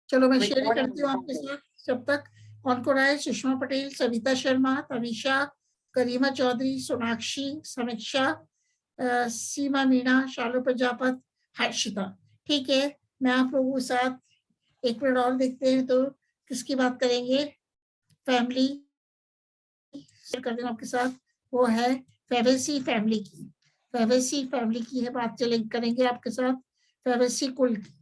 चलो मैं शेयर करती हूँ आपके साथ जब तक। कौन कौन आए? सुषमा पटेल, सविता शर्मा, तनिषा, करीमा चौधरी, सोनाक्षी, समीक्षा, सीमा मीणा, शालू प्रजापत, हर्षिता। ठीक है, मैं आप लोगों के साथ एक मिनट और देखते हैं तो किसकी बात करेंगे। फैमिली शेयर कर देना आपके साथ, वो है फेवेसी फैमिली की। फेवेसी फैमिली की है बात, चले करेंगे आपके साथ। फेवेसी कुल की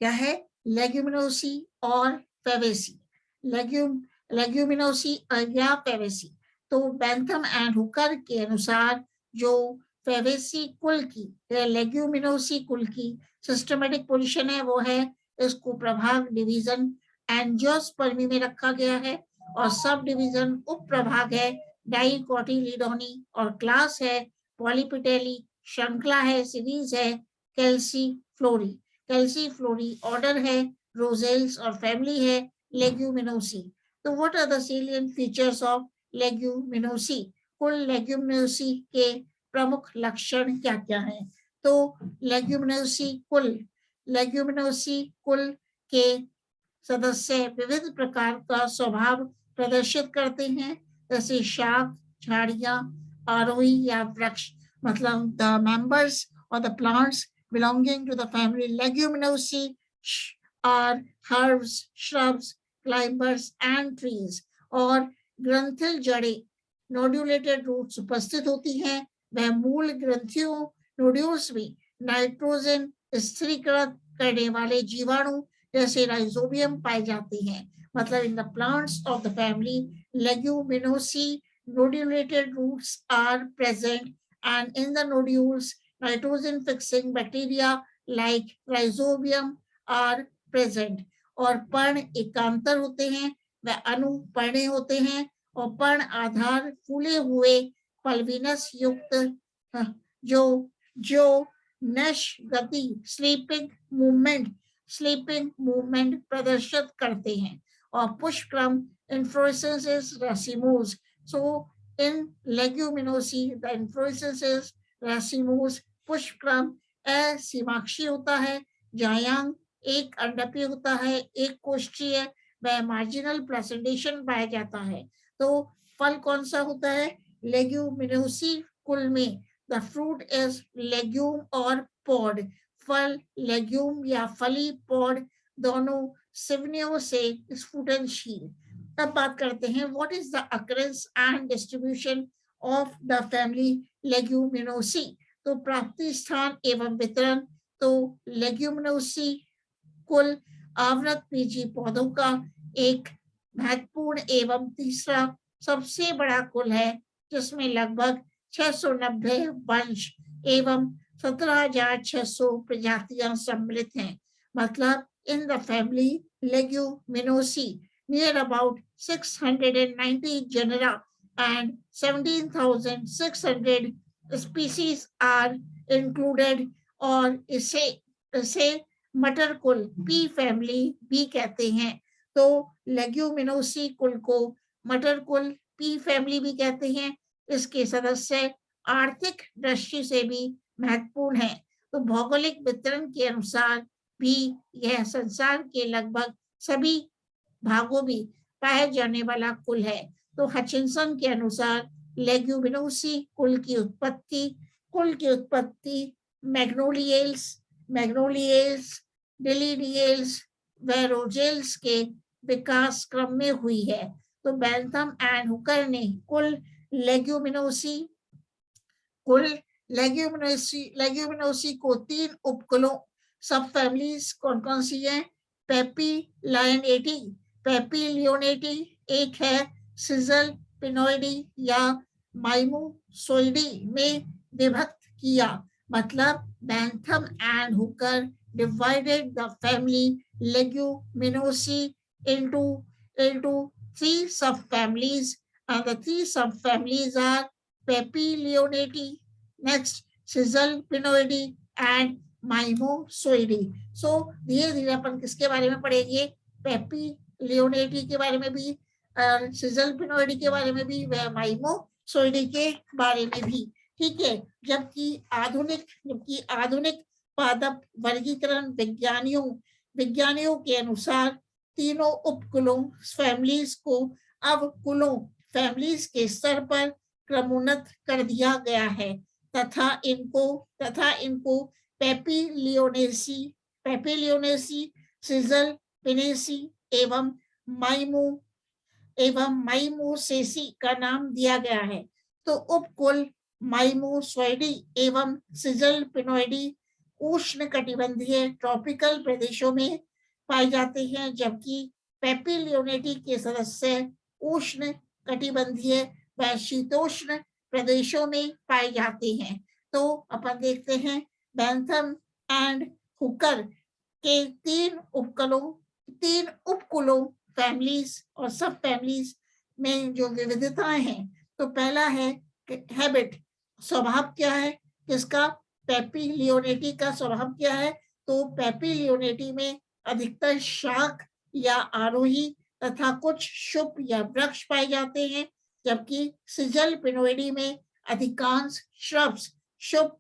क्या है? लेग्यूमिनोसी और फेवेसी। लेग्यूमिनोसी या फेवेसी। तो बैंथम एंड हुकर के अनुसार जो फेवेसी कुल की या लेग्यूमिनोसी कुल की सिस्टमेटिक पोजीशन है वो है, इसको प्रभाग डिवीजन एंजियोस्पर्मी में रखा गया है, और सब डिवीजन उप प्रभाग है डाइकोटिलीडोनी, और क्लास है पॉलीपिटेली, श्रृंखला है सीरीज है कैल्सीफ्लोरी। कैल्सीफ्लोरी, ऑर्डर है रोजेल्स, और फैमिली है लेग्यूमिनोसी। तो what are the salient features of Leguminosae? कुल लेग्यूमिनोसी के प्रमुख लक्षण क्या क्या हैं? तो लेग्यूमिनोसी कुल के सदस्य विविध प्रकार का स्वभाव प्रदर्शित करते हैं, जैसे शाख, झाड़ियां, आरोही या वृक्ष। मतलब द मेंबर्स और the plants belonging to the family Leguminosae are herbs, shrubs, climbers and trees। और ग्रंथिल जड़ें, नोड्यूलेटेड रूट्स उपस्थित होती हैं। वह मूल ग्रंथियों नोड्यूल्स में नाइट्रोजन स्थिरीकृत करने वाले जीवाणु जैसे राइजोबियम पाए जाते हैं। मतलब in the plants of the family Leguminosae nodulated roots are present, and in the nodules nitrogen fixing bacteria like rhizobium are present। और पर्ण एकांतर होते हैं, वह अनुपर्णे होते हैं, और पर्ण आधार फूले हुए पल्विनस युक्त जो जो नश गति स्लीपिंग मूवमेंट प्रदर्शित करते हैं। और पुष्पक्रम इन्फ्लोरेसेंसेस racemose। So in Leguminosae the inflorescences racemose, पुष्पक्रम असीमाक्षी होता है, जायांग एक अंडपी होता है, एक कोष्ठीय, वह मार्जिनल प्रेजेंटेशन पाया जाता है। तो फल कौन सा होता है? लेग्यूमिनोसी कुल में द फ्रूट इज लेग्यूम और पॉड। फल लेग्यूम या फली, पॉड दोनों सिवनियों से स्फुटनशील। तब बात करते हैं what is the occurrence and distribution of the family Leguminosae. तो प्राप्ति स्थान एवं वितरण, तो लेग्यूमिनोसी कुल आवृत बीजी पौधों का एक महत्वपूर्ण एवं तीसरा सबसे बड़ा कुल है, जिसमें लगभग 690 वंश एवं 17,600 प्रजातियां सम्मिलित हैं। मतलब in the family Leguminosae, near about 690 genera and 17,600 species are included, और इसे मटर कुल पी फैमिली भी कहते हैं। तो लेग्यूमिनोसी कुल को मटर कुल पी फैमिली भी कहते हैं। इसके सदस्य आर्थिक दृष्टि से भी महत्वपूर्ण है। तो भौगोलिक वितरण के अनुसार भी यह संसार के लगभग सभी भागों में पाए जाने वाला कुल है। तो हचिंसन के अनुसार लेग्यूमिनोसी कुल की उत्पत्ति मैग्नोलियल्स, डिलिनियल्स व रोजेल्स के विकास क्रम में हुई है। तो बैंथम एंड हुकर ने कुल लेग्यूमिनोसी को 3 उपकुलों सब फैमिलीज कौन कौन सी हैं? पेपीलियोनेटी, एक है सिजल पिनोइडी या माइमोसोइडी में विभक्त किया। मतलब Bentham and Hooker divided the family Leguminosae into 3 subfamilies, and the 3 subfamilies are Papilionae, next Scissalpinoideae and Mimosoideae। So धीरे धीरे अपन किसके बारे में पढ़ेंगे? पेपीलियोनेटी के बारे में भी, सिजलपिनोइडी के बारे में भी, व माइमोसोइडी के बारे में भी। ठीक है, जबकि आधुनिक पादप वर्गीकरण विज्ञानियों विज्ञानियों के अनुसार तीनों उपकुलों फैमिलीज को अब कुलों फैमिलीज के स्तर पर क्रमोन्नत कर दिया गया है तथा इनको पेपिलियोनेसी पेपिलियोनेसी सिजल पिनेसी एवं माइमू माइमोसेसी का नाम दिया गया है। तो उपकुल माइमोसॉइडी एवं सिजल पिनोइडी उष्ण कटिबंधीय ट्रॉपिकल प्रदेशों में पाए जाते हैं, जबकि पेपिलियोनेटी के सदस्य उष्ण कटिबंधीय व शीतोष्ण प्रदेशों में पाए जाते हैं। तो अपन देखते हैं बैंथम एंड हुकर के तीन उपकुलों फैमिलीज और सब फैमिलीज में जो विविधताएं हैं। तो पहला है हैबिट, स्वभाव क्या है किसका, पेपिलियोनेटी का स्वभाव क्या है। तो पेपिलियोनेटी में अधिकतर शाख या आरोही तथा कुछ शुभ या वृक्ष पाए जाते हैं, जबकि सिजल पिनोइडी में अधिकांश श्रब्स शुभ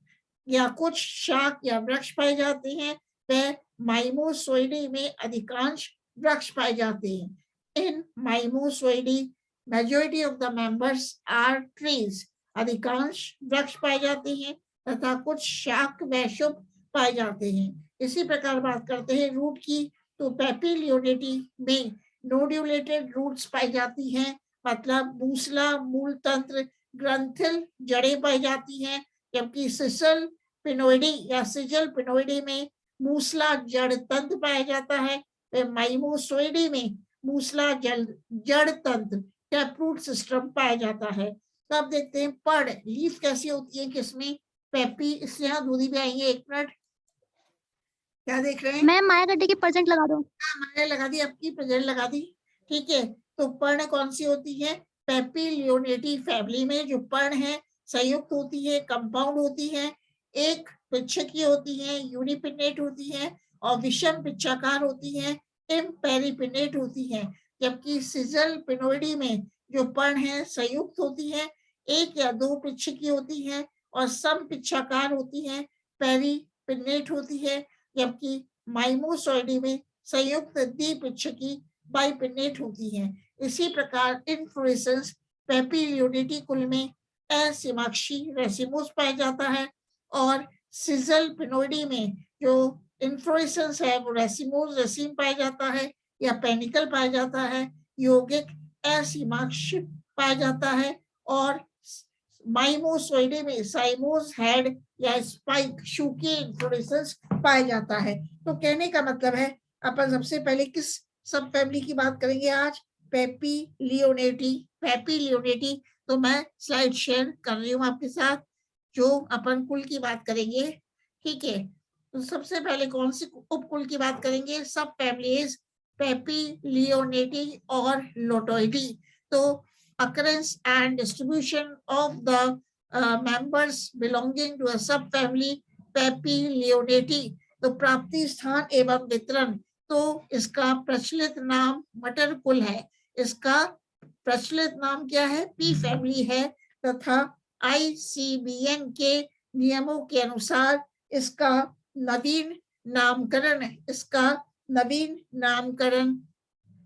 या कुछ शाख या वृक्ष पाए जाते हैं। वह माइमोसॉइडी में अधिकांश वृक्ष पाए जाते हैं। In Mimosoideae majority of the members are trees, अधिकांश वृक्ष पाए जाते हैं तथा कुछ शाख व शुभ पाए जाते हैं। इसी प्रकार बात करते हैं रूट की। तो पेपिलियोनेटी में नोड्यूलेटेड रूट्स पाई जाती हैं, मतलब मूसला मूल तंत्र ग्रंथिल जड़ें पाई जाती हैं, जबकि सिजल पिनोइडी या सिजल पिनोइडी में मूसला जड़ तंत्र पाया जाता है। माइमोसॉइडी में मूसला जड़ तंत्र टैपरूट सिस्टम पाया जाता है। तो आप देखते हैं पड़ लीफ कैसी होती है किसमें, पेपी, इसलिए यहाँ दूरी पे आएंगे। एक मिनट, क्या देख रहे हैं मैम? माया गड्ढे की प्रेजेंट लगा दो। माया लगा दी, आपकी प्रेजेंट लगा दी, ठीक है। तो पर्ण कौन सी होती है, पेपिलियोनेटी फैमिली में जो पर्ण है संयुक्त होती है, कंपाउंड होती है, एक पिच्छकी होती है, यूनिपिनेट होती है और विषम पिच्छाकार होती है, इम्पेरिपिनेट होती है। जबकि सिजल पिनोइडी में जो पर्ण है संयुक्त होती है, एक या दो पिच्छकी होती है और सम पिच्छाकार होती है, पेरिपिनेट होती है। जबकि माइमोसॉइडी में संयुक्त द्विपिच्छकी बाइपिनेट होती है। इसी प्रकार इन्फ्लोरेसेंस पेपिलियोनेटी कुल में असीमाक्षी रेसिमोस पाया जाता है और सिजल पिनोइडी में जो इन्फ्लोरेसेंस है वो रेसिमोस रेसिम पाया जाता है या पेनिकल पाया जाता है, यौगिक असीमाक्ष पाया जाता है और माइमोसॉइडी में साइमोस हेड या स्पाइक शूके इन्फ्लोरेसेंस पाया जाता है। तो कहने का मतलब है अपन सबसे पहले किस सब फैमिली की बात करेंगे आज, पेपिलियोनेटी। पेपिलियोनेटी तो मैं स्लाइड शेयर कर रही हूँ आपके साथ, जो अपन कुल की बात करेंगे, ठीक है। तो सबसे पहले कौन सी उपकुल की बात करेंगे, सब फैमिलीज पेपिलियोनेटी और लोटोइडी। तो occurrence and distribution of the members belonging to a subfamily पेपिलियोनेटी। तो प्राप्ति स्थान एवं वितरण, तो इसका प्रचलित नाम मटर कुल है, इसका प्रचलित नाम क्या है, पी फैमिली है तथा ICBN के नियमों के अनुसार इसका नवीन नामकरण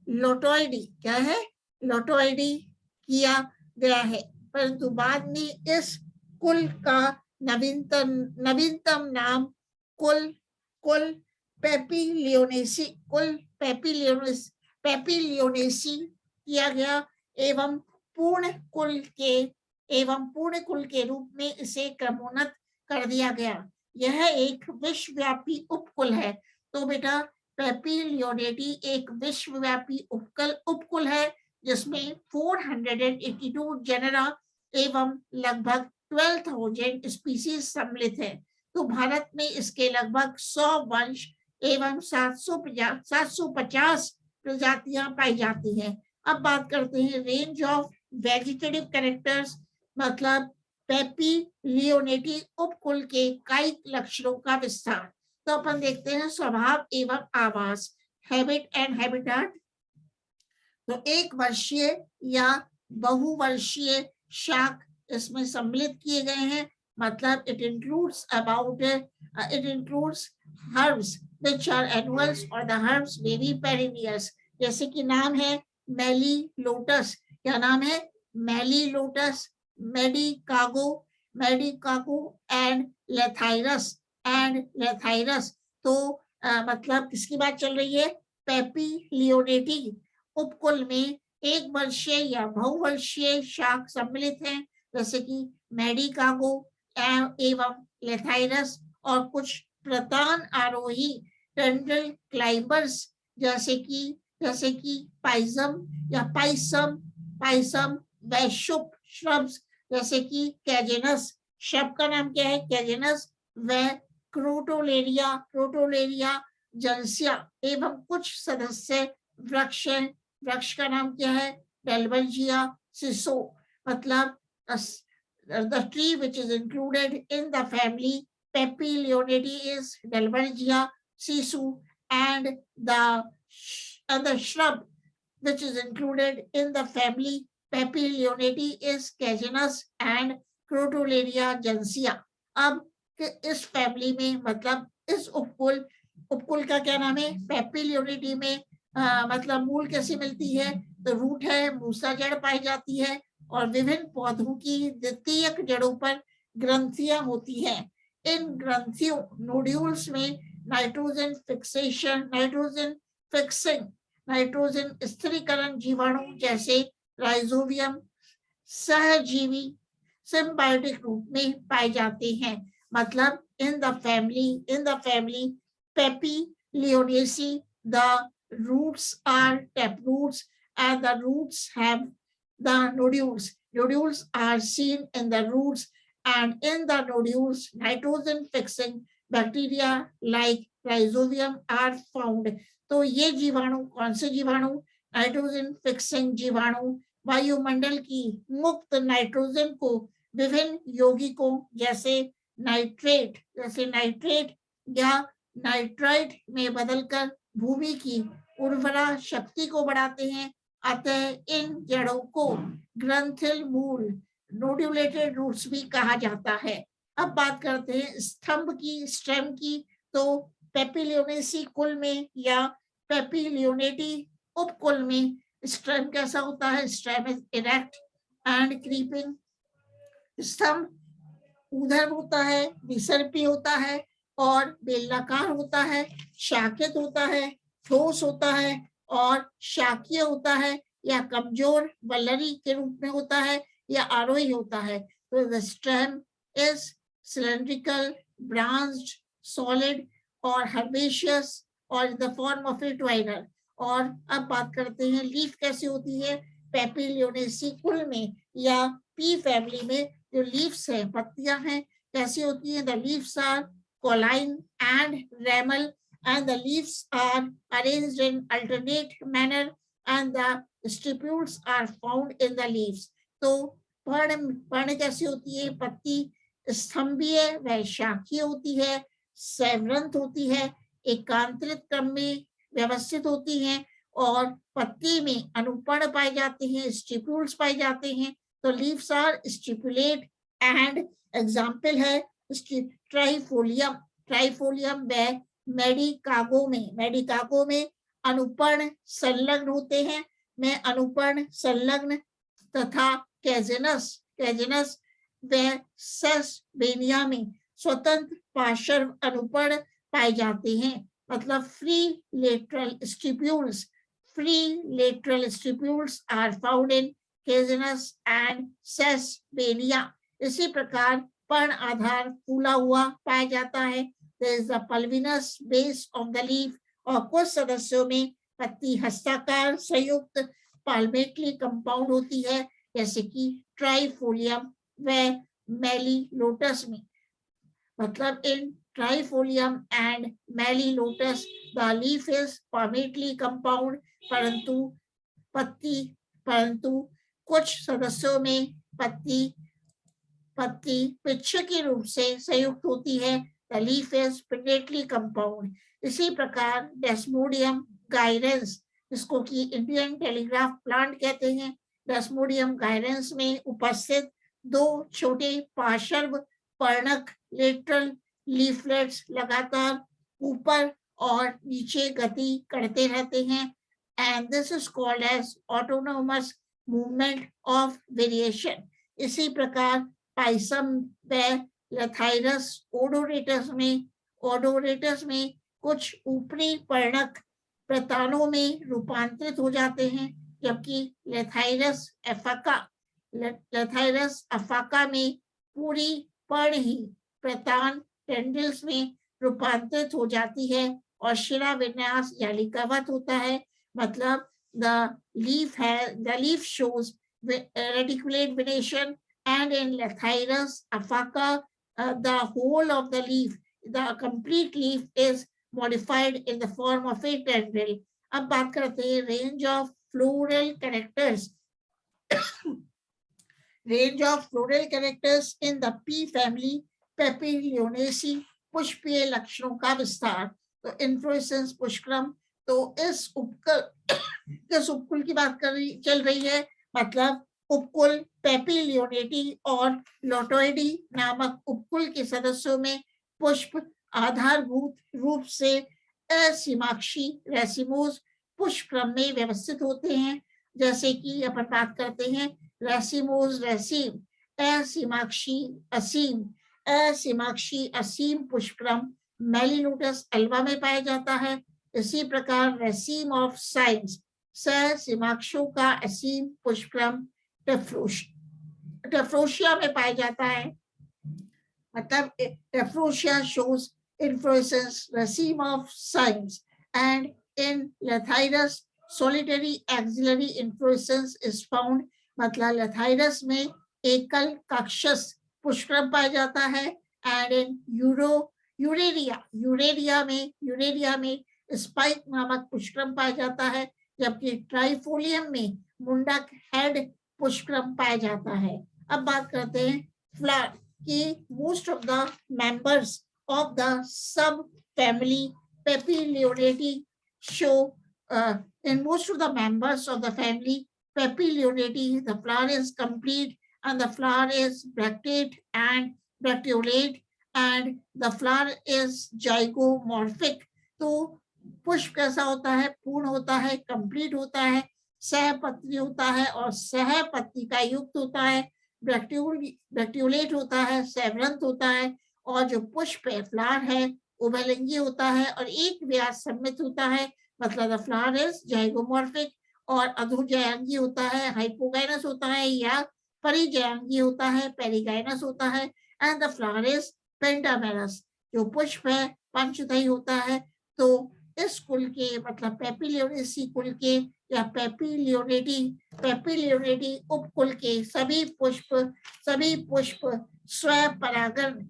लोटोइडी क्या है, लोटोइडी किया गया है। परंतु बाद में इस कुल का नवीनतम नाम कुल पेपिलियोनेसी किया गया एवं पूर्ण कुल के रूप में इसे क्रमोन्नत कर दिया गया। यह एक विश्वव्यापी उपकुल है। तो बेटा पेपिलियोनेटी एक विश्वव्यापी उपकुल है जिसमें 482 जेनेरा एवं लगभग 12,000 स्पीसीज सम्मिलित है। तो भारत में इसके लगभग 100 वंश एवं 750 प्रजातियां पाई जाती हैं। अब बात करते हैं रेंज ऑफ वेजिटेटिव कैरेक्टर्स, मतलब पेपिलियोनेटी उपकुल के कायिक लक्षणों का विस्तार। तो अपन देखते हैं स्वभाव एवं आवास, हैबिट एंड हैबिटेट। तो एक वर्षीय या बहुवर्षीय शाक इसमें सम्मिलित किए गए हैं। मतलब it includes herbs which are annuals or the herbs may be perennials. जैसे कि नाम है मेली लोटस. क्या नाम है? मेली लोटस, मेडिकागो, मेडिकागो एंड लेथाइरस. तो मतलब किसकी बात चल रही है? पेपीलियोनेटी उपकुल में एक वर्षीय या बहुवर्षीय शाख सम्मिलित हैं, जैसे कि मेडिकागो एवं लेथाइरस, और कुछ प्रतान आरोही टेंड्रिल क्लाइंबर्स जैसे कि पाइजम या पाइसम वैशुप श्रब्स जैसे कि कैजेनस. श्रब का नाम क्या है? कैजेनस. व क्रोटोलेरिया जंसिया एवं कुछ सदस्य वृक्ष. वृक्ष का नाम क्या है? डेल्बर्जिया सिसो. मतलब the tree which is included in the family Papilionidae is Delbergia sisu, and the shrub which is included in the family Papilionidae is Cajanus and Crotolaria gentiana. अब इस फैमिली में मतलब इस उपकुल का क्या नाम है? पेपिलियोनिडी में मतलब मूल कैसी मिलती है? तो रूट है, मूसा जड़ पाई जाती है और विभिन्न पौधों की द्वितीयक जड़ों पर ग्रंथियां होती हैं. इन ग्रंथियों नोड्यूल्स में नाइट्रोजन स्थिरीकरण जीवाणु जैसे राइजोबियम सहजीवी सिम्बायोटिक रूप में पाए जाते हैं. मतलब in the family Papilionaceae, the roots are taproots and the roots have the nodules. Nodules are seen in the roots, and in the nodules nitrogen fixing bacteria like rhizobium are found. तो ये जीवाणु कौन से जीवाणु? Nitrogen fixing जीवाणु वायुमंडल की मुक्त नाइट्रोजन को विभिन्न यौगिकों जैसे नाइट्रेट या नाइट्राइट में बदलकर भूमि की उर्वरा शक्ति को बढ़ाते हैं. अतः इन जड़ों को ग्रंथिल मूल नोड्यूलेटेड रूट्स भी कहा जाता है. अब बात करते हैं स्टेम की. तो पेपिलियोनेसी कुल में या पेपिलियोनेटी उपकुल में स्टेम कैसा होता है? Stem is erect and creeping. स्तंभ ऊर्ध्व होता है, विसर्पी होता है और बेलनाकार होता है, शाखित होता है, ठोस होता है और शाकीय होता है, या कमजोर वल्लरी के रूप में होता है या आरोही होता है. तो the stem is cylindrical, branched, solid और हर्बेशियस और इन द फॉर्म ऑफ ए ट्वाइनर. और अब बात करते हैं लीफ कैसी होती है पेपिलियोनेसी कुल में या पी फैमिली में. जो लीव्स है, पत्तियां हैं, कैसी होती हैं? The leaves are cauline and ramal and the leaves are arranged in alternate manner and the stipules are found in the leaves. तो पर्ण कैसी होती है? पत्ती स्तंभीय व शाखीय होती है, सैवरंत होती है, एकांतरित क्रम में व्यवस्थित होती हैं और पत्ती में अनुपर्ण पाए जाते हैं, स्टिप्यूल्स पाए जाते हैं. तो leaves are stipulate and example है ट्राइफोलियम व मेडिकागो में अनुपर्ण संलग्न होते हैं, में अनुपर्ण संलग्न तथा कैजेनस व सेसबेनिया में स्वतंत्र पार्श्व अनुपर्ण पाए जाते हैं. मतलब free lateral stipules are found in Cajanus and Sesbania. इसी प्रकार पर्ण आधार फूला हुआ पाया जाता है. There is the pulvinous base of the leaf. और कुछ सदस्यों में पत्ती हस्ताकार संयुक्त पाल्मेटली कंपाउंड होती है, जैसे कि ट्राइफोलियम व मेलीलोटस में. मतलब in Trifolium and Melilotus the leaf is palmately compound, परंतु कुछ सदस्यों में पत्ती पिच्छकी रूप से संयुक्त होती है. The leaf is pinnately compound. इसी प्रकार डेस्मोडियम गायरेंस, जिसको कि इंडियन टेलीग्राफ प्लांट कहते हैं, डेस्मोडियम गायरेंस में उपस्थित दो छोटे पार्श्व पर्णक लेटरल लीफलेट्स लगातार ऊपर और नीचे गति करते रहते हैं, and this is called as autonomous movement of variation. इसी प्रकार पाइसम व लथाइरस ओडोरेटस में कुछ ऊपरी पर्णक प्रतालों में रूपांतरित हो जाते हैं, जबकि लेथाइरस अफाका में पूरी पर्ण ही प्रतान टेंडल्स में रूपांतरित हो जाती है और शिरा विन्यास यानी कवच होता है। मतलब the leaf shows reticulate venation, and in Lathyrus afaca the whole of the leaf, the complete leaf is modified in the form of a tendril. अब बात करते हैं range of floral characters. Range of floral characters in the P family Papilionaceae, पुष्पीय लक्षणों का विस्तार। तो inflorescence पुष्पक्रम, तो इस उपकुल की बात चल रही है, मतलब उपकुल पेपिलियोनेटी और लोटोइडी नामक उपकुल के सदस्यों में पुष्प आधारभूत रूप से असीमाक्षी रेसिमोस पुष्पक्रम में व्यवस्थित होते हैं। जैसे कि अपन बात करते हैं रेसिमोस रेसिम, असीमाक्षी असीम पुष्पक्रम मेलिनोटस अल्वा में पाया जाता है। इसी प्रकार रेसिम ऑफ साइंस सीमाक्षों का असीम पुष्पक्रम टेफ्रोशिया में पाया जाता है। मतलब टेफ्रोशिया shows inflorescence raceme of cymes, and in Lathyrus solitary axillary inflorescence is found। मतलब लथाइरस में एकल कक्षस पुष्पक्रम पाया जाता है, and in यूरेरिया में स्पाइक नामक पुष्पक्रम पाया जाता है, जबकि ट्राइफोलियम में मुंडक हेड पुष्पक्रम पाया जाता है। अब बात करते हैं फ्लावर की। Most of the members of the subfamily Papilionatae show in most of the members of the family Papilionaceae, the flower is complete and the flower is bractate and bracteolate and the flower is zygomorphic। तो पुष्प कैसा होता है? पूर्ण होता है, complete होता है, सहपत्री होता है और सहपत्री का युक्त होता है, ब्रैक्टियोलेट होता है, सहव्रंत होता है, और जो पुष्प है फ्लावर है उभयलिंगी होता है और एक व्यास सम्मित होता है। मतलब द फ्लावर इज जाइगोमॉर्फिक, और अधोजयांगी होता है, हाइपोगाइनस होता है या परिजयांगी होता है, पेरिगाइनस होता है, and the flower is pentamerous. जो पुष्प है पंचदयी होता है। तो इस कुल के मतलब पेपिलियोनेसी कुल के या पेपिलियोनेटी उपकुल के सभी पुष्प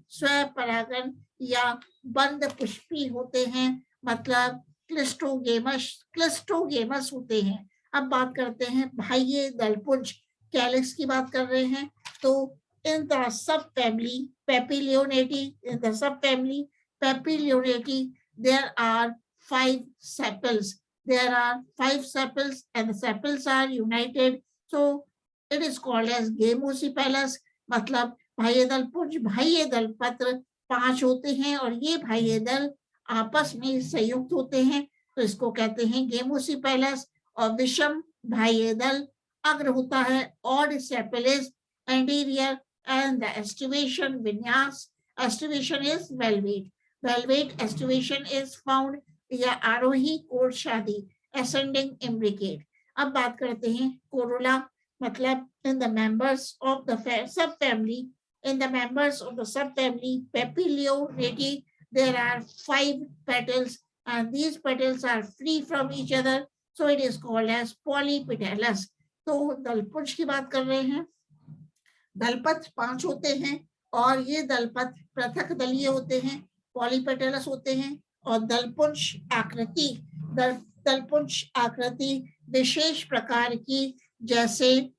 स्वपरागन या बंद पुष्पी होते हैं, मतलब क्लिस्टोगेमस होते हैं। अब बात करते हैं बाह्य दलपुंज कैलिक्स की बात कर रहे हैं। तो in the subfamily Papilionati, there are 5 sepals. There are 5 sepals and the sepals are united. So it is called as Gamosepalous। मतलब बाह्य दलपुंज, बाह्य दल पत्र 5 होते हैं और ये बाह्य दल आपस में संयुक्त होते हैं, तो इसको कहते हैं गेमोसिपेलस। और विषम बाह्य दल अग्र होता है, odd sepal is anterior, and the estivation vinyas, estivation is valvate estivation is found या आरोही कोर्शादी ascending imbricate। अब बात करते हैं कोरोला। मतलब in the members of the subfamily Papilionati there are 5 petals and these petals are free from each other, so it is called as polypetalous। तो दलपुंज की बात कर रहे हैं। दलपत्र 5 होते हैं और ये दलपत्र पृथक दलीय होते हैं, पॉलीपेटलस होते हैं। और दलपुंज आकृति विशेष प्रकार की जैसे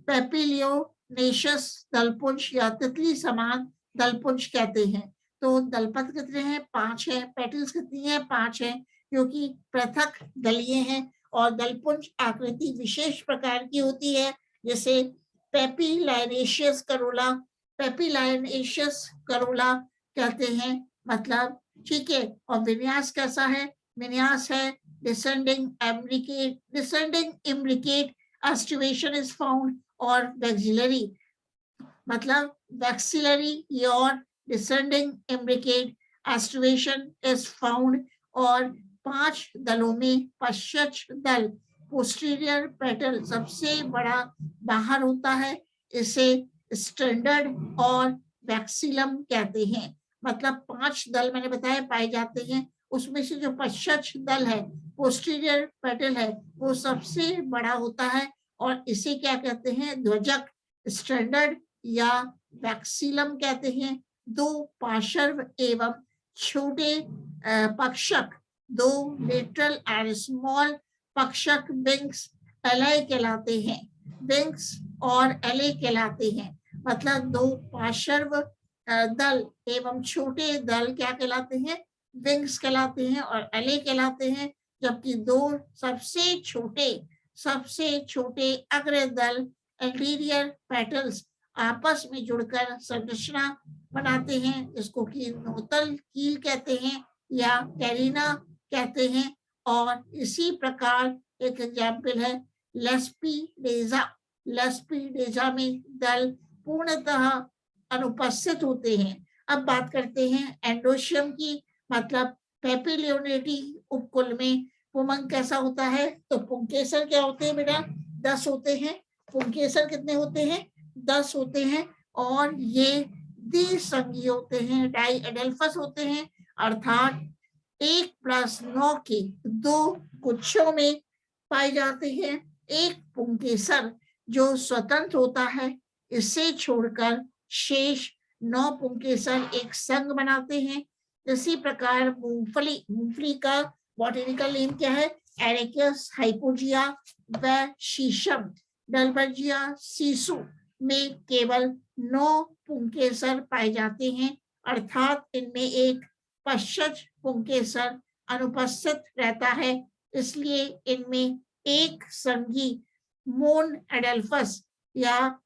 पेपिलियोनेशियस दलपुंज या तितली समान दलपुंज कहते हैं। तो दलपत्र कितने हैं? 5 है। पेटल्स कितनी है? 5 है, क्योंकि पृथक दलीय हैं और दलपुंज आकृति विशेष प्रकार की होती है, जैसे पेपिलाइनेशियस करोला, पेपिलाइनेशियस करोला कहते हैं, मतलब ठीक है। और विन्यास कैसा है? विन्यास है डिसेंडिंग इम्ब्लिकेट, एस्टिवेशन इज फाउंड, और वैक्सिलरी, मतलब वैक्सिलरी और डिसेंडिंग इम्ब्लिकेट, एस्टिवेशन इज फाउंड। और 5 दलों में पश्चात दल पोस्टीरियर पेटल सबसे बड़ा बाहर होता है, इसे स्टैंडर्ड और वैक्सीलम कहते हैं। मतलब 5 दल मैंने बताया पाए जाते हैं, उसमें से जो पश्चात दल है, पोस्टीरियर पेटल है, वो सबसे बड़ा होता है, और इसे क्या कहते हैं? ध्वजक, स्टैंडर्ड या वैक्सीलम कहते हैं। 2 पार्श्व एवं छोटे पक्षक, 2 लेटरल एंड स्मॉल पक्षक विंग्स एलाई कहलाते हैं, विंग्स और एले कहलाते हैं। मतलब 2 पार्श्व दल एवं छोटे दल क्या कहलाते हैं? विंग्स कहलाते हैं और एले कहलाते हैं। जबकि 2 सबसे छोटे अग्रदल एंटीरियर पेटल्स आपस में जुड़कर संरचना बनाते हैं, जिसको कि नोतल कील कहते हैं या कैरिना कहते हैं। और इसी प्रकार एक एग्जाम्पल है लेस्पिडेजा। लेस्पिडेजा में दल पूर्णतः अनुपस्थित होते हैं। अब बात करते हैं एंडोशियम की, मतलब पेपिलियोनेटी उपकुल में पुमंग कैसा होता है? तो पुंकेसर क्या होते हैं बेटा? 10 होते हैं। पुंकेसर कितने होते हैं? 10 होते हैं। और ये द्विसंगी होते हैं, डाई एडेल्फस होते हैं, अर्थात 1+9 के 2 गुच्छों में पाए जाते हैं। एक पुंकेसर जो स्वतंत्र होता है, इसे छोड़कर शेष 9 पुंकेसर एक संघ बनाते हैं। इसी प्रकार मूंगफली का बॉटेनिकल नेम क्या है? एरेकियस हाइपोजिया व शीशम डलबर्जिया सीसू में केवल 9 पुंकेसर पाए जाते हैं, अर्थात इनमें एक पश्चात पुंकेसर अनुपस्थित रहता है। इसलिए इनमें एक संघी मोन एडेल्फस या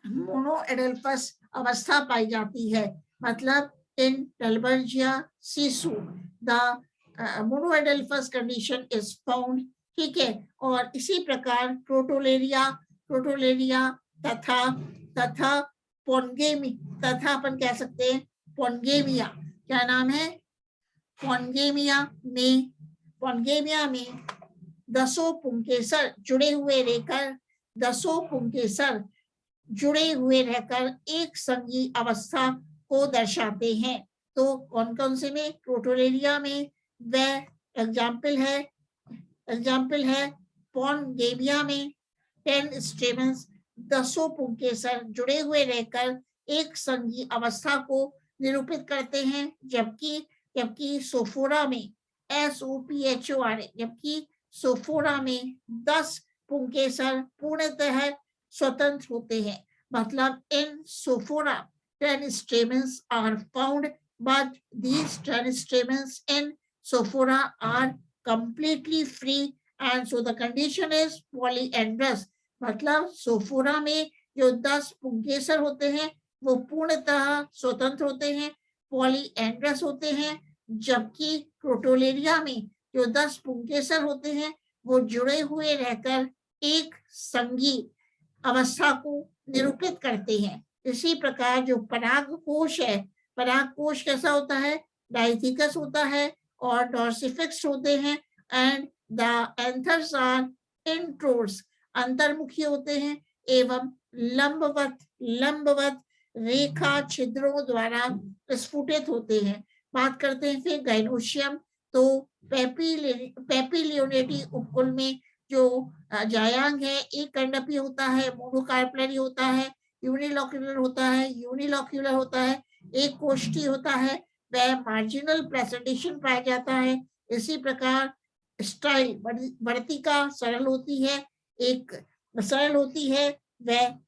मोनो एडेल्फस अवस्था पाई जाती है। मतलब इन डलबर्जिया Sissu the मोनोएडेल्फस condition is found, ठीक है। और इसी प्रकार प्रोटोलेरिया तथा पोनगेमी, तथा अपन कह सकते हैं पोनगेमिया, क्या नाम है? पोनगेमिया में 10 पुंकेसर जुड़े हुए रहकर एक संघी अवस्था को दर्शाते हैं। तो कौन कौन से में? प्रोटोलेरिया में वह एग्जाम्पल है पोनगेमिया में 10 स्टेमन्स 10 पुंकेसर जुड़े हुए रहकर एक संघी अवस्था को निरूपित करते हैं। जबकि सोफोरा में जबकि सोफोरा में 10 पुंकेसर पूर्णतः स्वतंत्र होते हैं। मतलब इन Sophora 10 stamens are found, but these 10 stamens in sophora are completely free, and so the condition is polyandrous। मतलब सोफोरा में जो 10 पुंकेसर होते हैं वो पूर्णतः स्वतंत्र होते हैं, पॉलीएंड्रस होते हैं। जबकि प्रोटोलेरिया में जो 10 पुंकेसर होते हैं वो जुड़े हुए रहकर एक संघी अवस्था को निरूपित करते हैं। इसी प्रकार जो परागकोश है, परागकोश कैसा होता है? डाइथिकस होता है और डॉर्सिफिक्स होते हैं। एंड द एंथर्स आर इंट्रोड्स, अंतर्मुखी होते हैं एवं लंबवत रेखा छिद्रों द्वारा स्फुटित होते हैं। बात करते हैं फिर गाइनोशियम। तो पेपिलियोनेटी उपकुल में जो जायांग है, एक कंडपी होता है, मोनोकार्पलरी होता है, यूनिलॉक्यूलर होता है, एक कोष्ठी होता है, वह मार्जिनल प्रेजेंटेशन पाया जाता है। इसी प्रकार स्टाइल वर्तिका सरल होती है, वह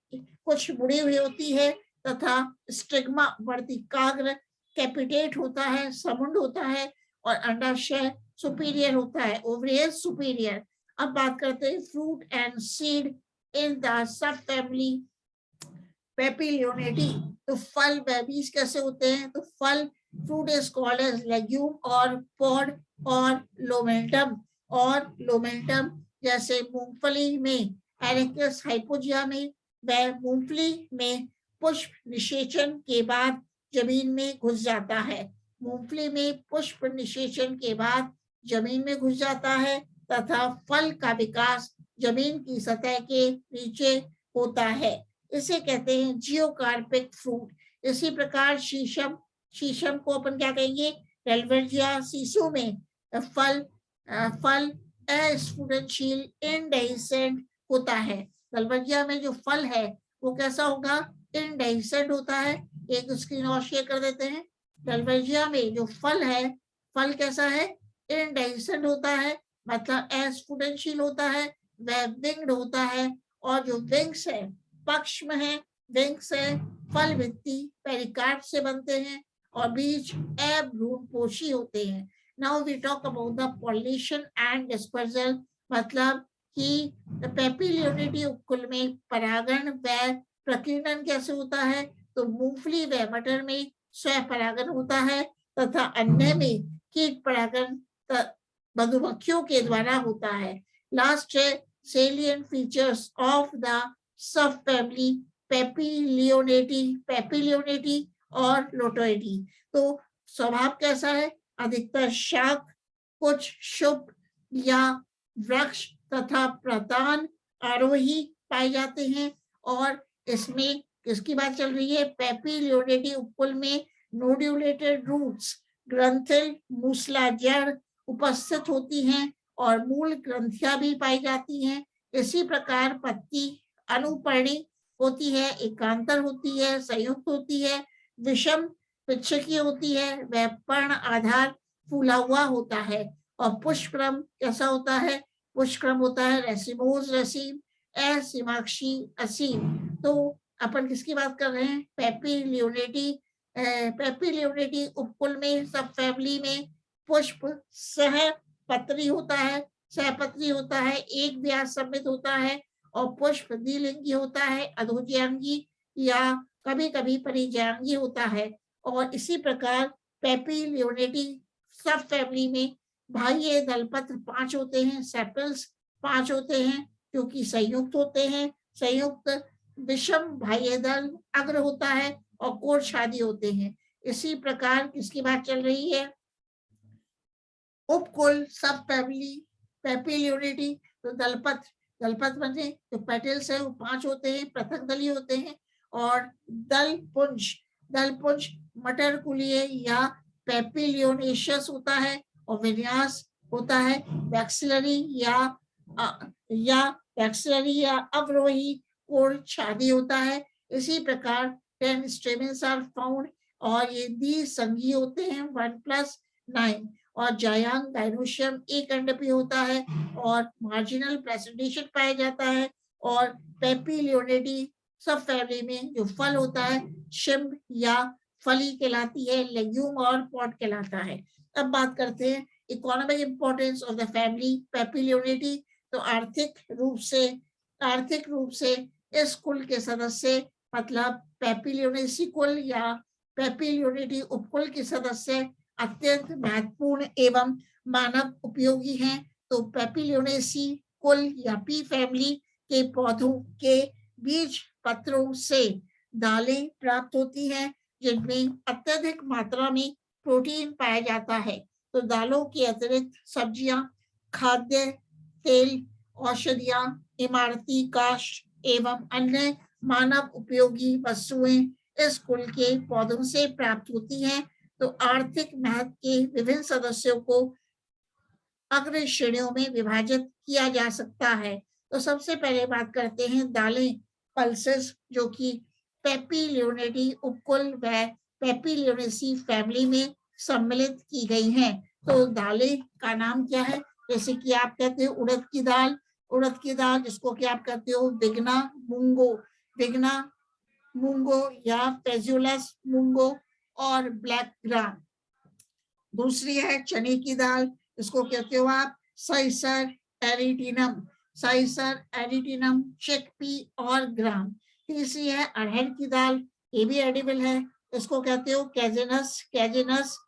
कुछ मुड़ी हुई होती है, तथा स्टिग्मा वर्तिकाग्र कैपिटेट होता है, समुंड होता है, और अंडाशय सुपीरियर होता है, ओवरियस सुपीरियर। अब बात करते हैं fruit and seed in the subfamily Papilionatae. तो फल व बीज कैसे होते हैं? तो फल fruit is called as legume और पॉड और लोमेंटम। और लोमेंटम जैसे मूंगफली में एरेक्टस हाइपोजिया में व मूंगफली में पुष्प निषेचन के बाद जमीन में घुस जाता है। मूंगफली में पुष्प निषेचन के बाद जमीन में घुस जाता है तथा फल का विकास जमीन की सतह के नीचे होता है। इसे कहते हैं जियोकार्पिक फ्रूट। इसी प्रकार शीशम, शीशम को अपन क्या कहेंगे? डेल्वर्जिया सीसो में फल अस्फुटनशील इंडेhiscent होता है। डेल्वर्जिया में जो फल है वो कैसा होगा? इंडेhiscent होता है। एक स्क्रीन और शेयर कर देते हैं। डेल्वर्जिया में जो फल है, फल कैसा है? इंडेhiscent होता है, मतलब अस्फुटनशील होता है, वह विंग्ड होता है और जो विंग्स है पक्ष में है, विंग्स है, फल भित्ति पेरिकार्प से बनते हैं और बीज अभ्रूणपोषी होते हैं। Now we talk about the pollination and dispersal, मतलब कि पेपिलियोनिटी उपकुल में परागण व प्रकीर्णन कैसे होता है? तो मूंगफली व मटर में स्वपरागण होता है तथा अन्य में कीट परागण मधुमक्खियों के द्वारा होता है। लास्ट है salient features of the subfamily पेपिलियोनेटी, पेपिलियोनेटी और लोटोइडी। तो स्वभाव कैसा है? अधिकतर शाख, कुछ शुभ या वृक्ष तथा प्रतान आरोही पाए जाते हैं। और इसमें किसकी बात चल रही है? पेपिलियोनेटी उपकुल में नोड्यूलेटेड रूट्स, ग्रंथिल मूसला जड़ उपस्थित होती हैं और मूल ग्रंथियां भी पाई जाती हैं। इसी प्रकार पत्ती अनुपर्णी होती है, एकांतर होती है, संयुक्त होती है, विषम पिच्छकी होती है, वह पर्ण आधार फूला हुआ होता है। और पुष्पक्रम कैसा होता है? पुष्पक्रम होता है रेसिमोस रसीम, असीमाक्षी असीम। तो अपन किसकी बात कर रहे हैं? पेपिलियोनेटी। पेपिलियोनेटी उपकुल में सब फैमिली में पुष्प सहपत्री होता है, सहपत्री होता है, एक ब्याज समित होता है और पुष्प द्विलिंगी होता है, अधोजयांगी या कभी कभी परिजयांगी होता है। और इसी प्रकार पेपिलियोनेटी सब फैमिली में बाह्य दलपत्र 5 होते हैं, सेपल्स 5 होते हैं जो कि संयुक्त होते हैं। संयुक्त विषम बाह्य दल अग्र होता है और कोढ़छादी होते हैं। इसी प्रकार किसकी बात चल रही है? उपकुल सब फैमिली पेपिलियोनेटी। तो दलपत्र, दलपत्र बने जो पेटल्स है वो 5 होते हैं, पृथक दली होते हैं। और दलपुंज, दलपुंज मटर कुलीय या पेपिलियोनेशियस होता है और विन्यास होता है वैक्सिलरी या वैक्सिलरी या अवरोही कोढ़छादी होता है। इसी प्रकार 10 स्टेमेंस आर फाउंड और ये द्विसंगी होते हैं 1+9। और जायांग डायनोशियम एक अंडपी होता है और मार्जिनल प्रेजेंटेशन पाया जाता है। और पेपिलियोनेटी सब फैमिली में जो फल होता है शिम्ब या फली कहलाती है, लेग्यूम और पॉड कहलाता है। अब बात करते हैं economic importance of the family Papilionatae. तो आर्थिक रूप से इस कुल के सदस्य, मतलब पेपिलियोनेसी कुल या पेपिलियोनेटी उपकुल के सदस्य अत्यंत महत्वपूर्ण एवं मानव उपयोगी हैं। तो पेपिलियोनेसी कुल या पी फैमिली के पौधों के बीज पत्रों से दालें प्राप्त होती हैं जिनमें अत्यधिक मात्रा में प्रोटीन पाया जाता है। तो दालों के अतिरिक्त सब्जियां, खाद्य तेल, औषधियां, इमारती काष्ठ एवं अन्य मानव उपयोगी वस्तुएं इस कुल के पौधों से प्राप्त होती हैं। तो आर्थिक महत्व के विभिन्न सदस्यों को अग्र श्रेणियों में विभाजित किया जा सकता है। तो सबसे पहले बात करते हैं दालें, पल्सेस, जो कि पेपिलियोनेटी उपकुल व पेपिलियोनेसी फैमिली में सम्मिलित की गई हैं। तो दालें का नाम क्या है? जैसे कि आप कहते हो उड़द की दाल, उड़द की दाल जिसको कि आप कहते हो विग्ना मूंगो, विग्ना मूंगो या फेजुलस मूंगो और ब्लैक ग्राम। दूसरी है चने की दाल, इसको कहते हो आप सैसर, एरिटिनम, साइसर एरिटिनम, चिकपी और ग्राम। तीसरी है अरहर की दाल, ये भी एडिबल है, इसको कहते हो कैजेनस, कैजेनस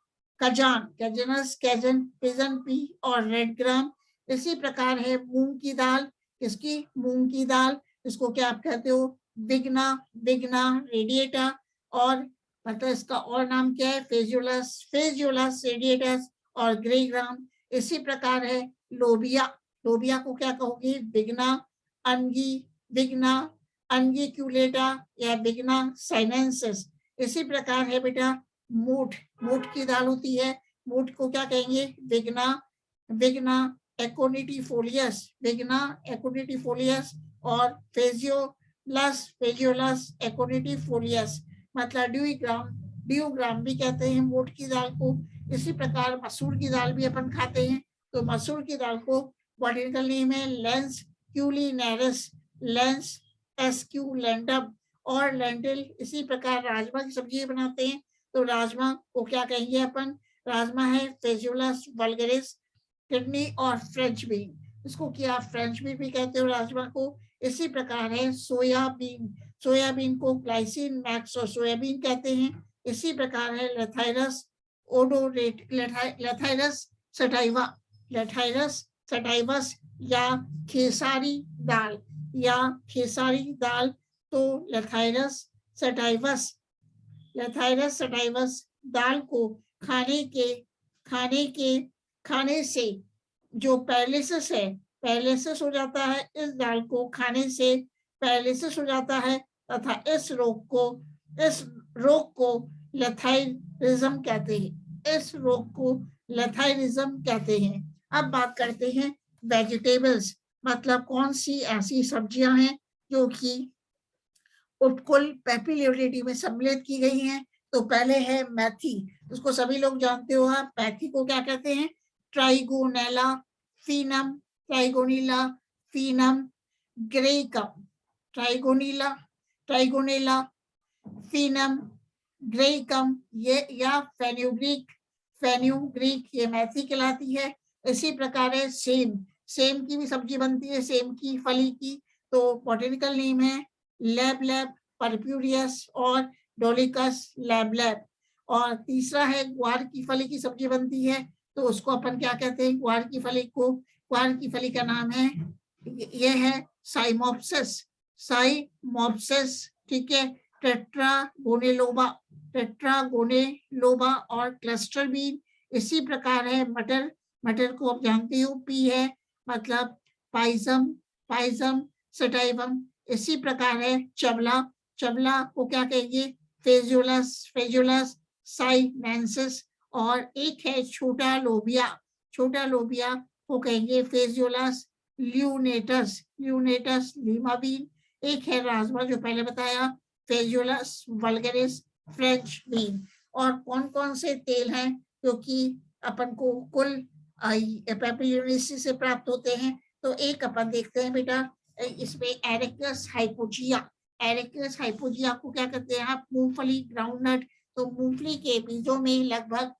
कजान, कैजेनस कैजन, पिजन पी और रेड ग्राम। इसी प्रकार है मूंग की दाल, इसकी मूंग की दाल, इसको क्या आप कहते हो बिगना, बिगना रेडिएटा, और मतलब इसका और नाम क्या है फेजुलस, फेजुलस रेडिएटस और ग्रे ग्राम। इसी प्रकार है लोबिया, लोबिया को क्या कहोगे बिगना, अनगी, बिगना अनगिक्यूलेटा या बिगना साइनेंसिस। इसी प्रकार है बेटा मूठ, मूठ की दाल होती है, मूठ को क्या कहेंगे बिगना, बिगना एकोनिटीफोलियस, बिगना एकोनिटीफोलियस और फेजियोलस, फेजियोलस एकोनिटीफोलियस, मतलब ड्यूग्राम, ड्यूग्राम भी कहते हैं मूठ की दाल को। इसी प्रकार मसूर की दाल भी अपन खाते हैं, तो मसूर की दाल को बॉटनिकल नेम है लेंस क्यूलिनेरिस, लेंस एस्क्यूलेंडम और लेंटिल। इसी प्रकार राजमा की सब्जी बनाते हैं, तो राजमा को क्या कहेंगे अपन, राजमा है फेजुलस वल्गरिस, किडनी और फ्रेंच बीन, इसको क्या फ्रेंच बीन भी कहते हो राजमा को। इसी प्रकार है सोयाबीन, सोयाबीन को ग्लाइसिन मैक्स और सोयाबीन कहते हैं। इसी प्रकार है लेथाइरस ओडोरेट, लेथाइरस सटाइवा, लेथाइरस सटाइवस या खेसारी दाल, या खेसारी दाल, तो लेथाइरस सटाइवस, लेथाइरस सटाइवस दाल को खाने से जो पैरालिसिस है, पैरालिसिस हो जाता है, इस दाल को खाने से पैरालिसिस हो जाता है तथा इस रोग को लेथाइरिज्म कहते हैं, इस रोग को लेथाइरिज्म कहते हैं। अब बात करते हैं वेजिटेबल्स, मतलब कौन सी ऐसी सब्जियां हैं जो कि उपकुल पेपिलियोडिटी में सम्मिलित की गई हैं। तो पहले है मेथी, उसको सभी लोग जानते हो आप, मेथी को क्या कहते हैं ट्राइगोनेला फीनम, ट्राइगोनीला फीनम ग्रेकम, ट्राइगोनीला, ट्राइगोनेला फीनम ग्रेकम, ये या फेन्यूग्रीक, फेन्यूग्रीक ये मेथी कहलाती है। इसी प्रकार है सेम, सेम की भी सब्जी बनती है, सेम की फली की, तो बॉटनिकल नेम है लैब परप्यूरियस और डोलिकस लैब। और तीसरा है ग्वार की फली की सब्जी बनती है, तो उसको अपन क्या कहते हैं ग्वार की फली को, ग्वार की फली का नाम है ये है साइमोप्सिस, साइमोप्सिस, ठीक है। टेट्रागोनेलोबा, टेट्रागोनेलोबा और क्लस्टर बीन। इसी प्रकार है मटर, मटर को आप जानते हो पी है, मतलब पाइजम, पाइजम सटाइवम। इसी प्रकार है चवला, चवला को क्या कहेंगे फेजुलस, फेजुलस साइनेंसिस। और एक है छोटा लोबिया, छोटा लोबिया को कहेंगे फेजुलस ल्यूनेटस, ल्यूनेटस लीमा बीन। एक है राजमा जो पहले बताया फेजुलस वल्गरिस फ्रेंच बीन। और कौन कौन से तेल हैं क्योंकि अपन को कुल पेपिलियोनिसी से प्राप्त होते हैं, तो एक अपन देखते हैं बेटा इसमें एरिकस हाइपोजिया, एरिकस हाइपोजिया को क्या कहते हैं आप मूंगफली ग्राउंडनट। तो मूंगफली के बीजों में लगभग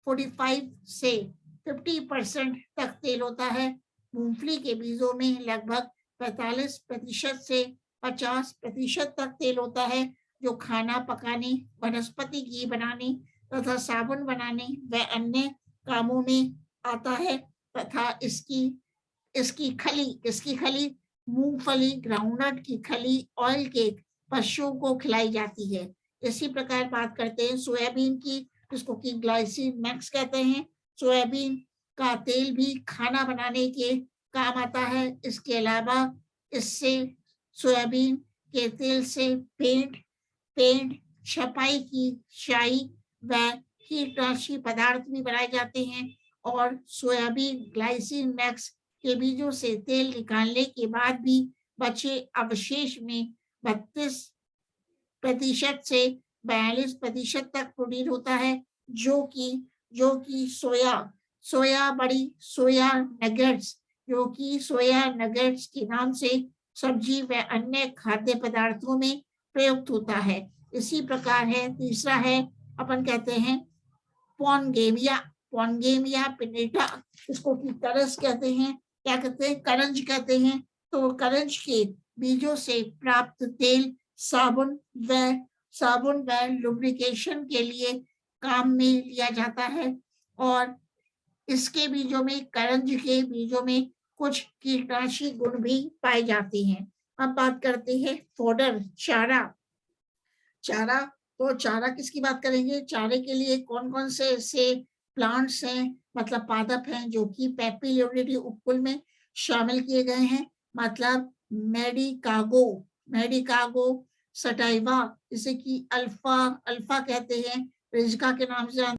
45 से 50% तक तेल होता है, मूंगफली के बीजों में लगभग 45% से 50% तक तेल होता है, जो खाना पकाने, वनस्पति घी बनाने तथा साबुन बनाने व अन्य कामों में आता है। तथा इसकी खली, इसकी खली मूंगफली ग्राउंडनट की खली ऑयल केक पशुओं को खिलाई जाती है। इसी प्रकार बात करते हैं सोयाबीन की, जिसको कि ग्लाइसिन मैक्स कहते हैं। सोयाबीन का तेल भी खाना बनाने के काम आता है। इसके अलावा इससे सोयाबीन के तेल से पेंट, पेंट, छपाई की स्याही व कीटनाशी पदार्थ भी बनाए जाते हैं। और सोयाबीन ग्लाइसिन मैक्स के बीजों से तेल निकालने के बाद भी बचे अवशेष में 32% से 42% तक प्रोटीन होता है, जो कि सोया बड़ी, सोया नगेट्स, जो कि सोया नगेट्स के नाम से सब्जी व अन्य खाद्य पदार्थों में प्रयुक्त होता है। इसी प्रकार है तीसरा है अपन कहते हैं पॉनगेमिया, पॉनगेमिया पिनेटा, इसको की तरस कहते हैं। क्या कहते हैं, करंज कहते हैं। तो करंज के बीजों से प्राप्त तेल साबुन व लुब्रिकेशन के लिए काम में लिया जाता है। और इसके बीजों में, करंज के बीजों में कुछ कीटनाशी गुण भी पाए जाते हैं। अब बात करते हैं फॉडर, चारा। चारा, तो चारा किसकी बात करेंगे, चारे के लिए कौन-कौन से ऐसे प्लांट्स हैं, मतलब पादप हैं जो कि पेपियोनिटी उपकुल में शामिल किए गए हैं। मतलब मेडिकागो, मेडिकागो सटाइवा, जिसे कि अल्फा अल्फा कहते हैं, रिज्का के नाम से